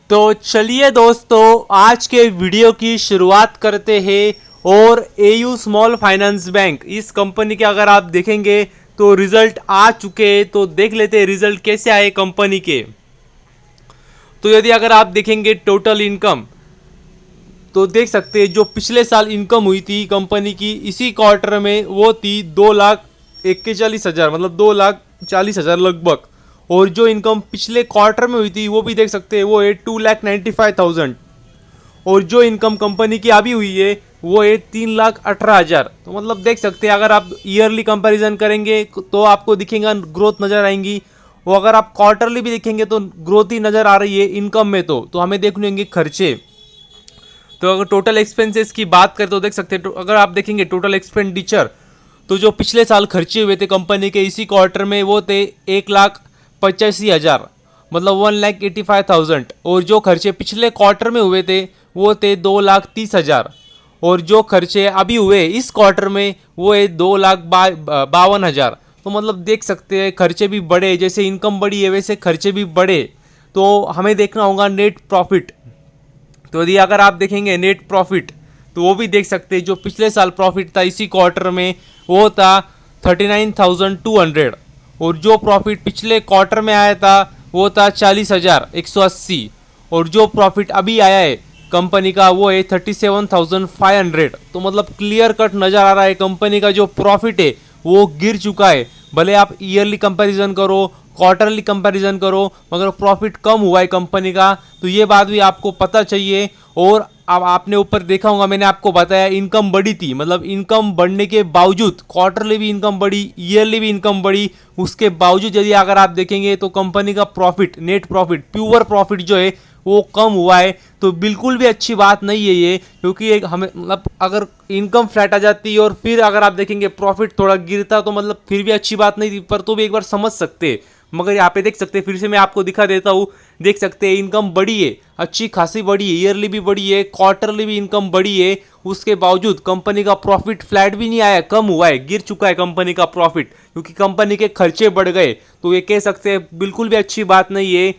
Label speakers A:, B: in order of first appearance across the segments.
A: तो चलिए दोस्तों, आज के वीडियो की शुरुआत करते हैं। और एयू स्मॉल फाइनेंस बैंक, इस कंपनी के अगर आप देखेंगे तो रिजल्ट आ चुके हैं। तो देख लेते हैं रिजल्ट कैसे आए कंपनी के। तो यदि अगर आप देखेंगे टोटल इनकम, तो देख सकते हैं जो पिछले साल इनकम हुई थी कंपनी की इसी क्वार्टर में, वो थी 2,41,000, मतलब 2,40,000 लगभग। और जो इनकम पिछले क्वार्टर में हुई थी वो भी देख सकते हैं, वो है 2,95,000। और जो इनकम कंपनी की अभी हुई है वो है 3,18,000। तो मतलब देख सकते हैं, अगर आप ईयरली कंपैरिजन करेंगे तो आपको दिखेगा ग्रोथ नज़र आएंगी। वो अगर आप क्वार्टरली भी देखेंगे तो ग्रोथ ही नज़र आ रही है इनकम में। तो हमें देखने होंगे खर्चे। तो अगर टोटल एक्सपेंसेस की बात करें तो देख सकते हैं, अगर आप देखेंगे टोटल एक्सपेंडिचर, तो जो पिछले साल खर्चे हुए थे कंपनी के इसी क्वार्टर में वो थे 1,85,000, मतलब 1,85,000। और जो खर्चे पिछले क्वार्टर में हुए थे वो थे 2,30,000। और जो खर्चे अभी हुए इस क्वार्टर में वो है 2,52,000। तो मतलब देख सकते हैं खर्चे भी बढ़े, जैसे इनकम बढ़ी है वैसे खर्चे भी बढ़े। तो हमें देखना होगा नेट प्रॉफिट। तो यदि अगर आप देखेंगे नेट प्रॉफिट, तो वो भी देख सकते हैं जो पिछले साल प्रॉफिट था इसी क्वार्टर में वो था 39,200। और जो प्रॉफिट पिछले क्वार्टर में आया था वो था 40,180। और जो प्रॉफिट अभी आया है कंपनी का वो है 37,500। तो मतलब क्लियर कट नज़र आ रहा है कंपनी का जो प्रॉफिट है वो गिर चुका है। भले आप ईयरली कंपैरिजन करो, क्वार्टरली कंपैरिजन करो, मगर प्रॉफिट कम हुआ है कंपनी का। तो ये बात भी आपको पता चाहिए। और अब आपने ऊपर देखा होगा, मैंने आपको बताया इनकम बढ़ी थी, मतलब इनकम बढ़ने के बावजूद क्वार्टरली भी इनकम बढ़ी, ईयरली भी इनकम बढ़ी। उसके बावजूद यदि अगर आप देखेंगे तो कंपनी का profit, net profit, pure profit जो है वो कम हुआ है। तो बिल्कुल भी अच्छी बात नहीं है ये, क्योंकि एक हमें मतलब अगर इनकम फ्लैट आ जाती और फिर अगर आप देखेंगे प्रॉफिट थोड़ा गिरता तो मतलब फिर भी अच्छी बात नहीं थी। पर तो भी एक बार समझ सकते, मगर यहाँ पे देख सकते हैं, फिर से मैं आपको दिखा देता हूँ। देख सकते हैं इनकम बढ़ी है, अच्छी खासी बढ़ी है, ईयरली भी बढ़ी है, क्वार्टरली भी इनकम बढ़ी है। उसके बावजूद कंपनी का प्रॉफिट फ्लैट भी नहीं आया, कम हुआ है, गिर चुका है कंपनी का प्रॉफिट, क्योंकि कंपनी के खर्चे बढ़ गए। तो ये कह सकते हैं बिल्कुल भी अच्छी बात नहीं है।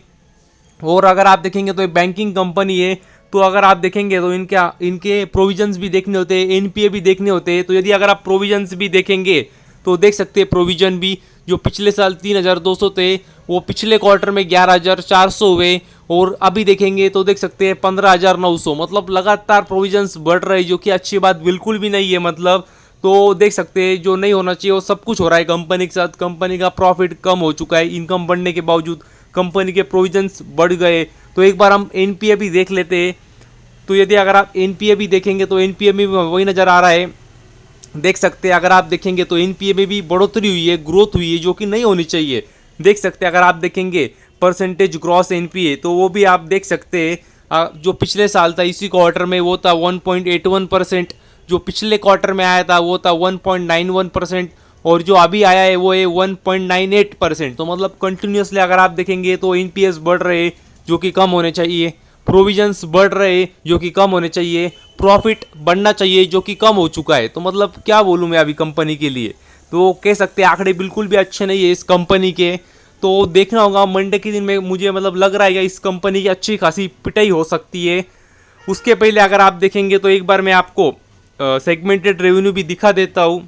A: और अगर आप देखेंगे तो ये बैंकिंग कंपनी है, तो अगर आप देखेंगे तो इनके प्रोविजंस भी देखने होते हैं, एनपीए भी देखने होते हैं। तो यदि अगर आप प्रोविजंस भी देखेंगे तो देख सकते हैं प्रोविजन भी जो पिछले साल 3,200 थे वो पिछले क्वार्टर में 11,400 हुए। और अभी देखेंगे तो देख सकते हैं 15,900। मतलब लगातार प्रोविजंस बढ़ रहे हैं, जो कि अच्छी बात बिल्कुल भी नहीं है। मतलब तो देख सकते हैं जो नहीं होना चाहिए वो सब कुछ हो रहा है कंपनी के साथ। कंपनी का प्रॉफिट कम हो चुका है, इनकम बढ़ने के बावजूद कंपनी के प्रोविजंस बढ़ गए। तो एक बार हम एनपीए भी देख लेते हैं। तो यदि अगर आप एनपीए भी देखेंगे तो एनपीए में वही नज़र आ रहा है। देख सकते हैं अगर आप देखेंगे तो एनपीए में भी बढ़ोतरी हुई है, ग्रोथ हुई है, जो कि नहीं होनी चाहिए। देख सकते हैं अगर आप देखेंगे परसेंटेज ग्रॉस एनपीए, तो वो भी आप देख सकते हैं जो पिछले साल था इसी क्वार्टर में वो था 1.81%। जो पिछले क्वार्टर में आया था वो था 1.91%। और जो अभी आया है वो है 1.98%। तो मतलब कंटिन्यूसली अगर आप देखेंगे तो एनपीएस बढ़ रहे हैं, जो कि कम होने चाहिए, प्रोविजंस बढ़ रहे जो कि कम होने चाहिए, प्रॉफिट बढ़ना चाहिए जो कि कम हो चुका है। तो मतलब क्या बोलूँ मैं अभी कंपनी के लिए। तो कह सकते हैं आंकड़े बिल्कुल भी अच्छे नहीं है इस कंपनी के। तो देखना होगा मंडे के दिन में, मुझे मतलब लग रहा है कि इस कंपनी की अच्छी खासी पिटाई हो सकती है। उसके पहले अगर आप देखेंगे तो एक बार मैं आपको सेगमेंटेड रेवेन्यू भी दिखा देता हूँ।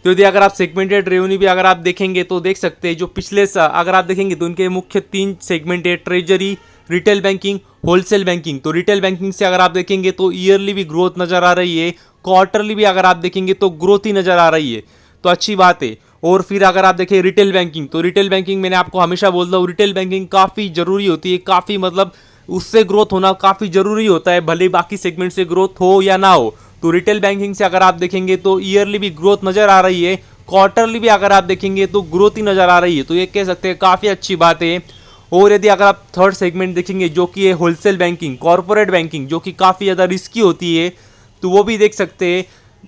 A: तो यदि अगर आप सेगमेंटेड रेवेन्यू भी अगर आप देखेंगे तो देख सकते हैं जो पिछले साल अगर आप देखेंगे तो उनके मुख्य 3 सेगमेंट है, treasury, retail banking, wholesale banking. तो रिटेल बैंकिंग से अगर आप देखेंगे तो ईयरली भी ग्रोथ नज़र आ रही है, क्वार्टरली भी अगर आप देखेंगे तो ग्रोथ ही नज़र आ रही है। तो अच्छी बात है। और फिर अगर आप देखें रिटेल बैंकिंग, तो रिटेल बैंकिंग मैंने आपको हमेशा बोलता हूँ रिटेल बैंकिंग काफ़ी ज़रूरी होती है, काफ़ी मतलब उससे ग्रोथ होना काफ़ी ज़रूरी होता है, भले बाकी सेगमेंट से ग्रोथ हो या ना हो। तो रिटेल बैंकिंग से अगर आप देखेंगे तो ईयरली भी ग्रोथ नज़र आ रही है, क्वार्टरली भी अगर आप देखेंगे तो ग्रोथ ही नज़र आ रही है। तो ये कह सकते हैं काफ़ी अच्छी बात है। और यदि अगर आप थर्ड सेगमेंट देखेंगे जो कि है होलसेल बैंकिंग, कॉरपोरेट बैंकिंग, जो कि काफ़ी ज़्यादा रिस्की होती है, तो वो भी देख सकते हैं।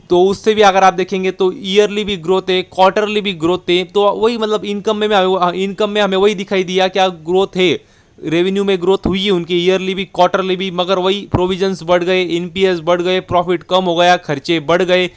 A: तो उससे भी अगर आप देखेंगे तो ईयरली भी ग्रोथ है, क्वार्टरली भी ग्रोथ है। तो वही मतलब इनकम में हमें वही दिखाई दिया क्या ग्रोथ है, रेवेन्यू में ग्रोथ हुई है उनकी ईयरली भी क्वार्टरली भी, मगर वही प्रोविजंस बढ़ गए, एनपीएस बढ़ गए, प्रॉफिट कम हो गया, खर्चे बढ़ गए।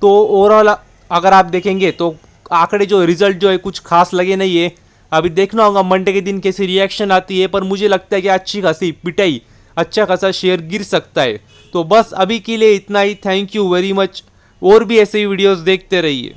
A: तो ओवरऑल अगर आप देखेंगे तो आंकड़े जो रिजल्ट जो है कुछ खास लगे नहीं है। अभी देखना होगा मंडे के दिन कैसी रिएक्शन आती है, पर मुझे लगता है कि अच्छी खासी पिटाई, अच्छा खासा शेयर गिर सकता है। तो बस अभी के लिए इतना ही। Thank you very much. और भी ऐसे ही वीडियोस देखते रहिए।